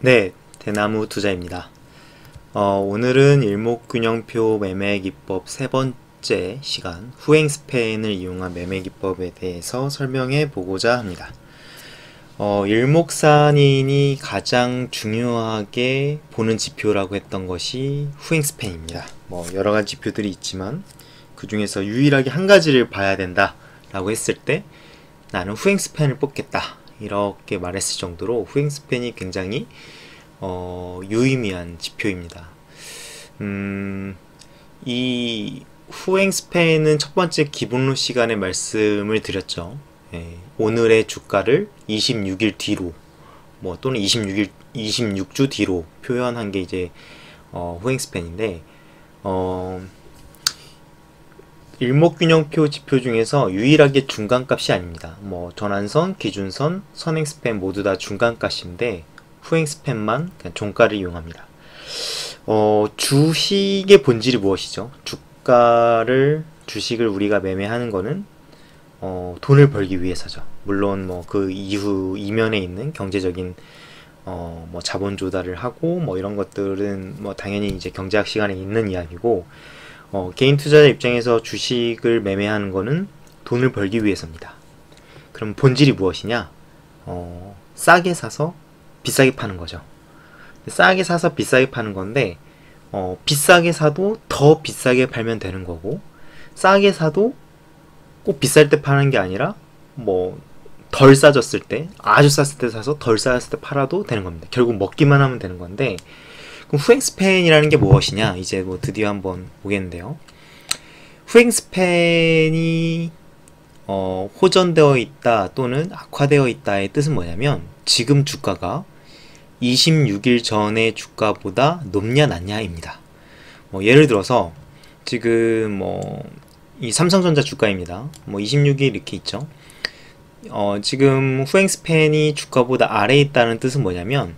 네, 대나무 투자입니다. 오늘은 일목균형표 매매기법 세 번째 시간 후행 스팬을 이용한 매매기법에 대해서 설명해 보고자 합니다. 일목산인이 가장 중요하게 보는 지표라고 했던 것이 후행 스팬입니다. 여러가지 지표들이 있지만 그 중에서 유일하게 한 가지를 봐야 된다 라고 했을 때 나는 후행 스팬을 뽑겠다 이렇게 말했을 정도로 후행 스팬이 굉장히 유의미한 지표입니다. 이 후행 스팬은 첫 번째 기본론 시간에 말씀을 드렸죠. 오늘의 주가를 26일 뒤로 또는 26주 뒤로 표현한 게 이제 후행 스팬인데 일목균형표 지표 중에서 유일하게 중간값이 아닙니다. 전환선, 기준선, 선행 스팬 모두 다 중간값인데 후행 스팬만 그냥 종가를 이용합니다. 주식의 본질이 무엇이죠? 주식을 우리가 매매하는 거는 돈을 벌기 위해서죠. 물론 그 이후 이면에 있는 경제적인 자본 조달을 하고 이런 것들은 당연히 이제 경제학 시간에 있는 이야기고 개인 투자자 입장에서 주식을 매매하는 거는 돈을 벌기 위해서입니다. 그럼 본질이 무엇이냐? 싸게 사서 비싸게 파는 거죠. 싸게 사서 비싸게 파는 건데 비싸게 사도 더 비싸게 팔면 되는 거고 싸게 사도 꼭 비쌀 때 파는 게 아니라 덜 싸졌을 때 아주 쌌을 때 사서 덜 싸졌을 때 팔아도 되는 겁니다. 결국 먹기만 하면 되는 건데 그럼 후행 스팬이라는 게 무엇이냐? 이제 드디어 한번 보겠는데요. 후행 스팬이 호전되어 있다 또는 악화되어 있다의 뜻은 뭐냐면 지금 주가가 26일 전의 주가보다 높냐 낮냐입니다. 예를 들어서 지금 이 삼성전자 주가입니다. 26일 이렇게 있죠. 지금 후행 스팬이 주가보다 아래에 있다는 뜻은 뭐냐면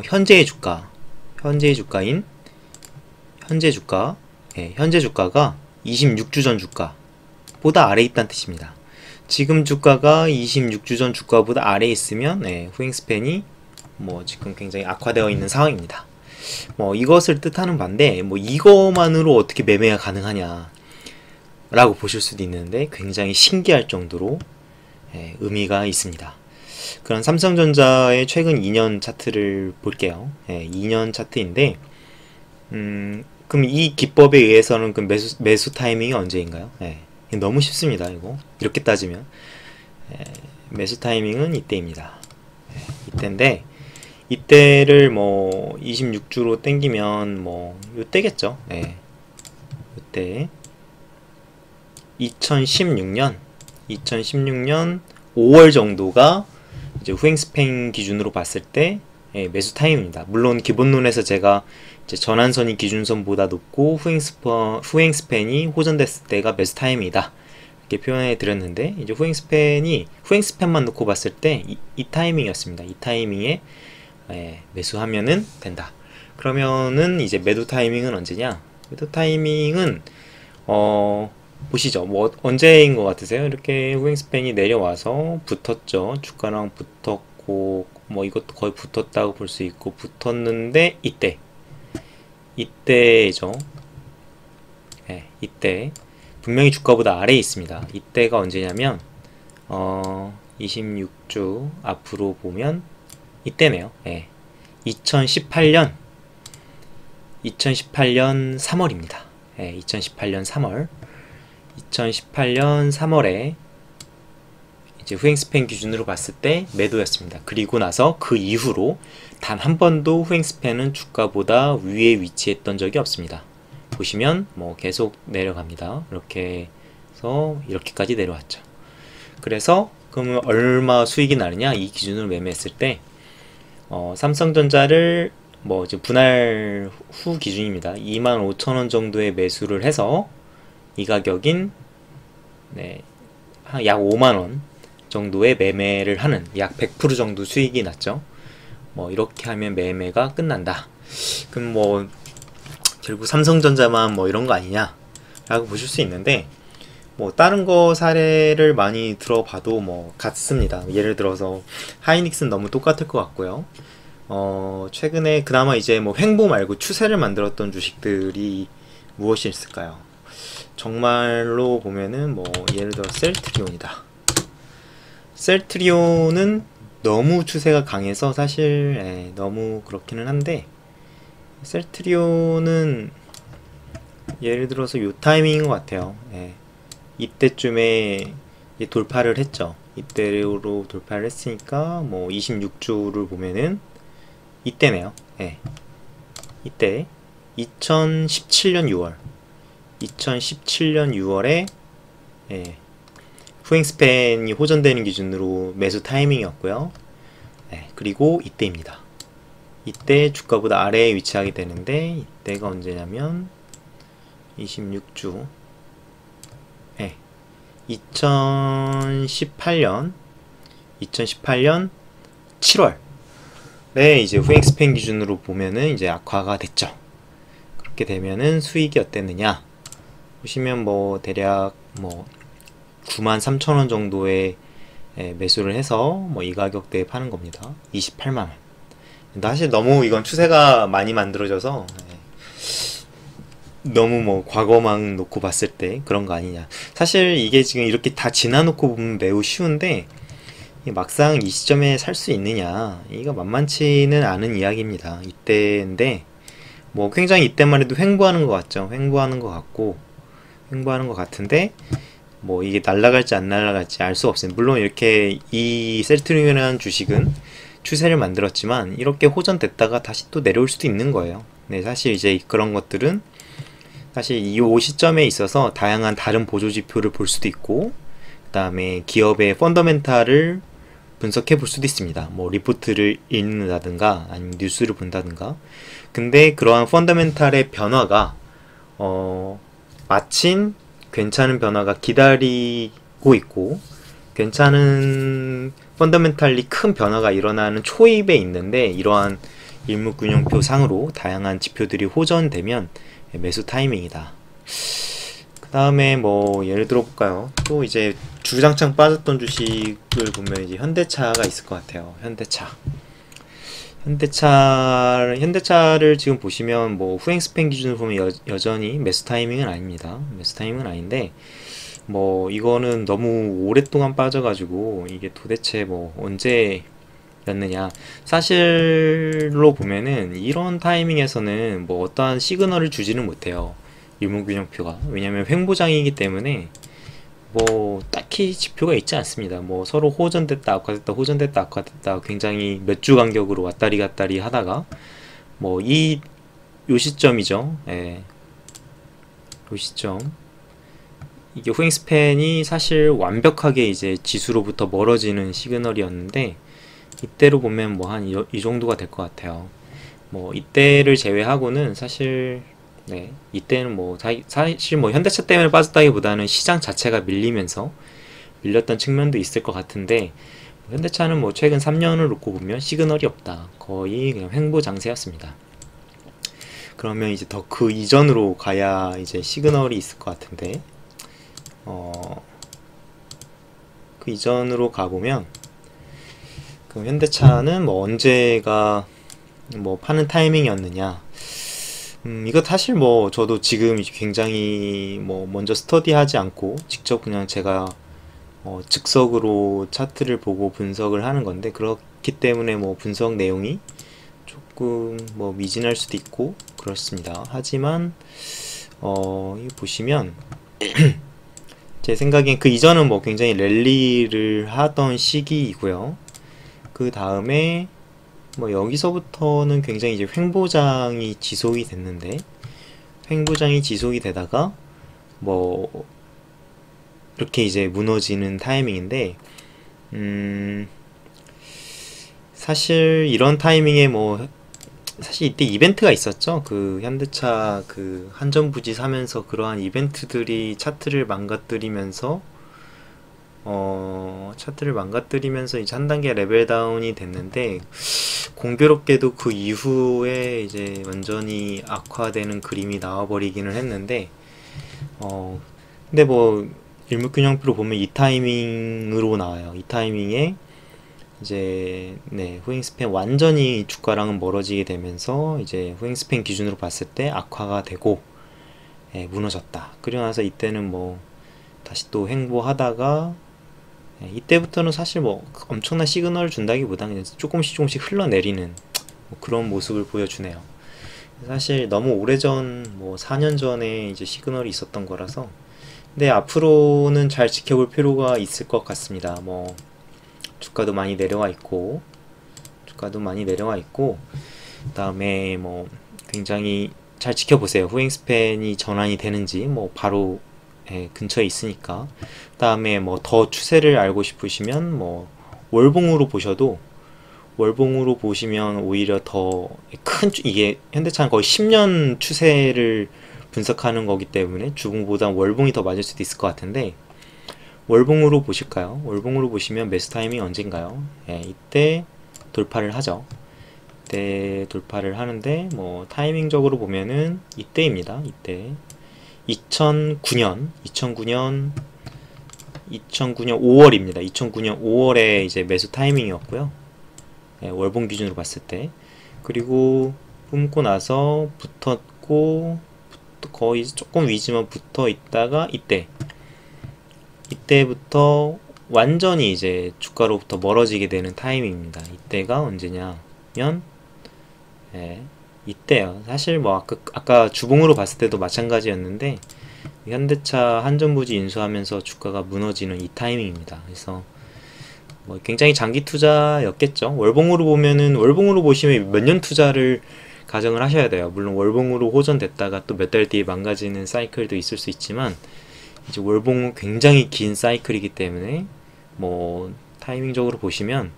현재 주가가 현재 주가가 26주 전 주가보다 아래에 있다는 뜻입니다. 지금 주가가 26주 전 주가보다 아래에 있으면 후행 스팬이 지금 굉장히 악화되어 있는 상황입니다. 이것을 뜻하는 반대 이것만으로 어떻게 매매가 가능하냐 라고 보실 수도 있는데 굉장히 신기할 정도로 의미가 있습니다. 그런 삼성전자의 최근 2년 차트를 볼게요. 2년 차트인데 그럼 이 기법에 의해서는 그 매수 타이밍이 언제인가요? 너무 쉽습니다. 이렇게 따지면 매수 타이밍은 이때입니다. 이때인데 이때를 26주로 땡기면 이때겠죠. 이때 2016년 5월 정도가 이제 후행 스팬 기준으로 봤을 때 매수 타임입니다. 물론 기본론에서 제가 이제 전환선이 기준선보다 높고 후행 스팬이 호전됐을 때가 매수 타임이다 이렇게 표현해 드렸는데 이제 후행 스팬만 놓고 봤을 때 이 타이밍이었습니다. 이 타이밍에 매수하면은 된다. 그러면은 이제 매도 타이밍은 언제냐? 매도 타이밍은 보시죠. 언제인 것 같으세요? 이렇게 후행 스팬이 내려와서 붙었죠. 주가랑 붙었고 이것도 거의 붙었다고 볼 수 있고 붙었는데 이때죠. 이때 분명히 주가보다 아래에 있습니다. 이때가 언제냐면 26주 앞으로 보면 이때네요. 2018년 3월입니다. 2018년 3월에 이제 후행 스팬 기준으로 봤을 때 매도였습니다. 그리고 나서 그 이후로 단 한 번도 후행 스팬은 주가보다 위에 위치했던 적이 없습니다. 보시면 계속 내려갑니다. 이렇게 해서 이렇게까지 내려왔죠. 그래서 그러면 얼마 수익이 나느냐? 이 기준으로 매매했을 때 삼성전자를 지금 분할 후 기준입니다. 25,000원 정도의 매수를 해서 이 가격인 약 5만원 정도의 매매를 하는 약 100% 정도 수익이 났죠. 이렇게 하면 매매가 끝난다. 그럼 결국 삼성전자만 이런 거 아니냐 라고 보실 수 있는데 다른 거 사례를 많이 들어봐도 같습니다. 예를 들어서 하이닉스는 너무 똑같을 것 같고요. 최근에 그나마 이제 뭐 횡보 말고 추세를 만들었던 주식들이 무엇이 있을까요? 정말로 보면은 뭐 예를 들어 셀트리온이다. 셀트리온은 너무 추세가 강해서 사실 너무 그렇기는 한데, 셀트리온은 예를 들어서 요 타이밍인 것 같아요. 이때쯤에 돌파를 했죠. 이때로 돌파를 했으니까 뭐 26주를 보면은 이때네요. 이때 2017년 6월 2017년 6월에 후행스팬이 호전되는 기준으로 매수 타이밍이었고요. 그리고 이때입니다. 이때 주가보다 아래에 위치하게 되는데, 이때가 언제냐면 26주 2018년 7월에 이제 후행스팬 기준으로 보면은 이제 악화가 됐죠. 그렇게 되면은 수익이 어땠느냐 보시면 뭐 대략 뭐 93,000원 정도에 매수를 해서 뭐 이 가격대에 파는 겁니다. 28만원. 사실 너무 이건 추세가 많이 만들어져서 너무 뭐 과거만 놓고 봤을 때 그런 거 아니냐. 사실 이게 지금 이렇게 다 지나놓고 보면 매우 쉬운데, 막상 이 시점에 살 수 있느냐, 이거 만만치는 않은 이야기입니다. 이때인데 뭐 굉장히 이때만 해도 횡보하는 것 같죠. 횡보하는 것 같은데 뭐 이게 날아갈지 안 날아갈지 알 수 없어요. 물론 이렇게 이 셀트리온이라는 주식은 추세를 만들었지만 이렇게 호전됐다가 다시 또 내려올 수도 있는 거예요. 네, 사실 이제 그런 것들은 사실 이 시점에 있어서 다양한 다른 보조 지표를 볼 수도 있고, 그 다음에 기업의 펀더멘탈을 분석해 볼 수도 있습니다. 뭐 리포트를 읽는다든가 아니면 뉴스를 본다든가. 근데 그러한 펀더멘탈의 변화가 마침 괜찮은 변화가 기다리고 있고, 괜찮은 펀더멘탈리 큰 변화가 일어나는 초입에 있는데, 이러한 일목균형표 상으로 다양한 지표들이 호전되면 매수 타이밍이다. 그 다음에 뭐 예를 들어 볼까요? 또 이제 주장창 빠졌던 주식을 보면 이제 현대차가 있을 것 같아요. 현대차를 지금 보시면 뭐 후행스팬 기준으로 보면 여전히 매수 타이밍은 아닙니다. 매수 타이밍은 아닌데, 뭐 이거는 너무 오랫동안 빠져가지고 이게 도대체 뭐 언제였느냐. 사실로 보면은 이런 타이밍에서는 뭐 어떠한 시그널을 주지는 못해요. 일목균형표가. 왜냐면 횡보장이기 때문에 뭐 딱히 지표가 있지 않습니다. 뭐 서로 호전됐다 악화됐다 호전됐다 악화됐다 굉장히 몇 주 간격으로 왔다리 갔다리 하다가 뭐 요 시점이죠. 요 시점, 이게 후행스팬이 사실 완벽하게 이제 지수로부터 멀어지는 시그널이었는데, 이때로 보면 뭐 한 이 정도가 될 것 같아요. 뭐 이때를 제외하고는 사실 이때는 뭐 사실 뭐 현대차 때문에 빠졌다기보다는 시장 자체가 밀렸던 측면도 있을 것 같은데, 현대차는 뭐 최근 3년을 놓고 보면 시그널이 없다. 거의 그냥 횡보 장세였습니다. 그러면 이제 더 그 이전으로 가야 이제 시그널이 있을 것 같은데, 그 이전으로 가보면, 그럼 현대차는 뭐 언제가 뭐 파는 타이밍이었느냐. 이거 사실 뭐 저도 지금 굉장히 뭐 먼저 스터디하지 않고 직접 그냥 제가 즉석으로 차트를 보고 분석을 하는 건데, 그렇기 때문에 뭐 분석 내용이 조금 뭐 미진할 수도 있고 그렇습니다. 하지만 이거 보시면 제 생각엔 그 이전은 뭐 굉장히 랠리를 하던 시기이고요. 그 다음에 뭐 여기서부터는 굉장히 이제 횡보장이 지속이 됐는데, 횡보장이 지속이 되다가 뭐 이렇게 이제 무너지는 타이밍인데, 사실 이런 타이밍에 뭐 사실 이때 이벤트가 있었죠. 그 현대차 그 한전부지 사면서 그러한 이벤트들이 차트를 망가뜨리면서 이제 한 단계 레벨 다운이 됐는데, 공교롭게도 그 이후에 이제 완전히 악화되는 그림이 나와버리기는 했는데, 근데 뭐 일목균형표로 보면 이 타이밍으로 나와요. 이 타이밍에 이제 후잉스팬 완전히 주가랑은 멀어지게 되면서 이제 후잉스팬 기준으로 봤을 때 악화가 되고 무너졌다. 그리고 나서 이때는 뭐 다시 또 횡보하다가 이때부터는 사실 뭐 엄청난 시그널을 준다기보다는 그냥 조금씩 흘러내리는 뭐 그런 모습을 보여주네요. 사실 너무 오래전 뭐 4년 전에 이제 시그널이 있었던 거라서 근데 앞으로는 잘 지켜볼 필요가 있을 것 같습니다. 뭐 주가도 많이 내려와 있고 그다음에 뭐 굉장히 잘 지켜보세요. 후잉스팬이 전환이 되는지 뭐 바로 근처에 있으니까. 그다음에 뭐 더 추세를 알고 싶으시면 뭐 월봉으로 보시면 오히려 더 큰 이게 현대차는 거의 10년 추세를 분석하는 거기 때문에 주봉보다 월봉이 더 맞을 수도 있을 것 같은데 월봉으로 보실까요? 월봉으로 보시면 매수 타이밍이 언젠가요? 이때 돌파를 하죠. 이때 돌파를 하는데 뭐 타이밍적으로 보면은 이때입니다. 이때 2009년 5월입니다. 2009년 5월에 이제 매수 타이밍이었고요. 월봉 기준으로 봤을 때. 그리고 뿜고 나서 붙었고 거의 조금 위지만 붙어 있다가 이때부터 완전히 이제 주가로부터 멀어지게 되는 타이밍입니다. 이때가 언제냐면 이때요. 사실 뭐 아까 주봉으로 봤을 때도 마찬가지였는데 현대차 한전부지 인수하면서 주가가 무너지는 이 타이밍입니다. 그래서 뭐 굉장히 장기 투자였겠죠. 월봉으로 보시면 몇 년 투자를 가정을 하셔야 돼요. 물론 월봉으로 호전됐다가 또 몇 달 뒤에 망가지는 사이클도 있을 수 있지만 이제 월봉은 굉장히 긴 사이클이기 때문에 뭐 타이밍적으로 보시면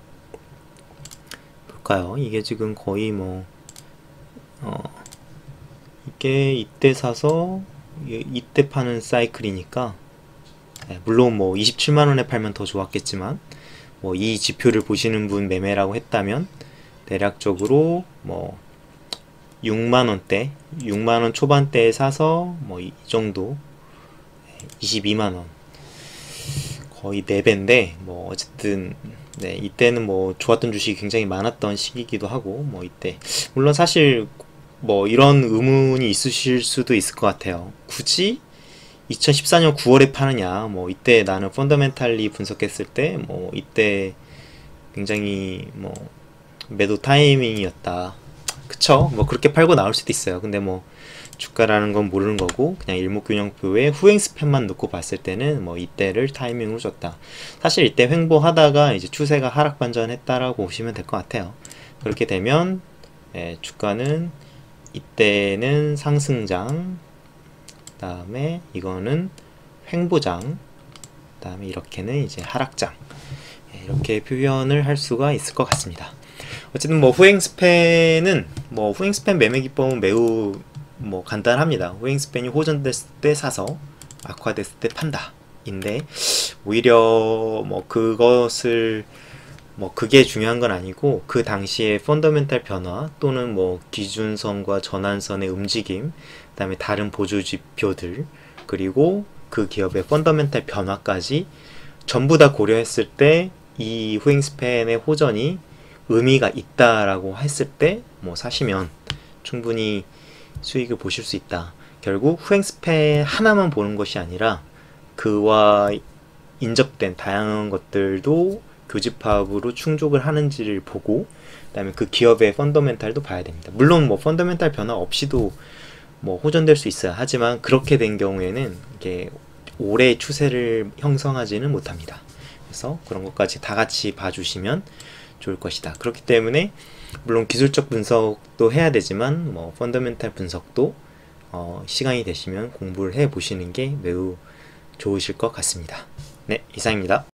볼까요? 이게 지금 거의 뭐 이게 이때 사서 이때 파는 사이클이니까 물론 뭐 27만원에 팔면 더 좋았겠지만 뭐 이 지표를 보시는 분 매매라고 했다면 대략적으로 뭐 6만원 초반대에 사서 뭐 이 정도 22만원 거의 4배인데 뭐 어쨌든 이때는 뭐 좋았던 주식이 굉장히 많았던 시기이기도 하고 뭐 이때 물론 사실 뭐 이런 의문이 있으실 수도 있을 것 같아요. 굳이 2014년 9월에 파느냐 뭐 이때 나는 펀더멘탈리 분석했을 때 뭐 이때 굉장히 뭐 매도 타이밍이었다. 그쵸? 뭐 그렇게 팔고 나올 수도 있어요. 근데 뭐 주가라는 건 모르는 거고 그냥 일목균형표에 후행스팬만 놓고 봤을 때는 뭐 이때를 타이밍으로 줬다. 사실 이때 횡보하다가 이제 추세가 하락 반전했다라고 보시면 될 것 같아요. 그렇게 되면 주가는 이때는 상승장, 그 다음에 이거는 횡보장, 그 다음에 이렇게는 이제 하락장, 이렇게 표현을 할 수가 있을 것 같습니다. 어쨌든 뭐 후행스팬은 뭐 후행스팬 매매 기법은 매우 뭐 간단합니다. 후행스팬이 호전됐을 때 사서 악화됐을 때 판다 인데 오히려 뭐 그것을 뭐 그게 중요한 건 아니고 그 당시에 펀더멘탈 변화 또는 뭐 기준선과 전환선의 움직임, 그 다음에 다른 보조 지표들, 그리고 그 기업의 펀더멘탈 변화까지 전부 다 고려했을 때 이 후잉스팬의 호전이 의미가 있다라고 했을 때 뭐 사시면 충분히 수익을 보실 수 있다. 결국 후잉스팬 하나만 보는 것이 아니라 그와 인접된 다양한 것들도 교집합으로 충족을 하는지를 보고 그 다음에 그 기업의 펀더멘탈도 봐야 됩니다. 물론 뭐 펀더멘탈 변화 없이도 뭐 호전될 수 있어요. 하지만 그렇게 된 경우에는 이게 오래 추세를 형성하지는 못합니다. 그래서 그런 것까지 다 같이 봐주시면 좋을 것이다. 그렇기 때문에 물론 기술적 분석도 해야 되지만 뭐 펀더멘탈 분석도 시간이 되시면 공부를 해 보시는 게 매우 좋으실 것 같습니다. 네, 이상입니다.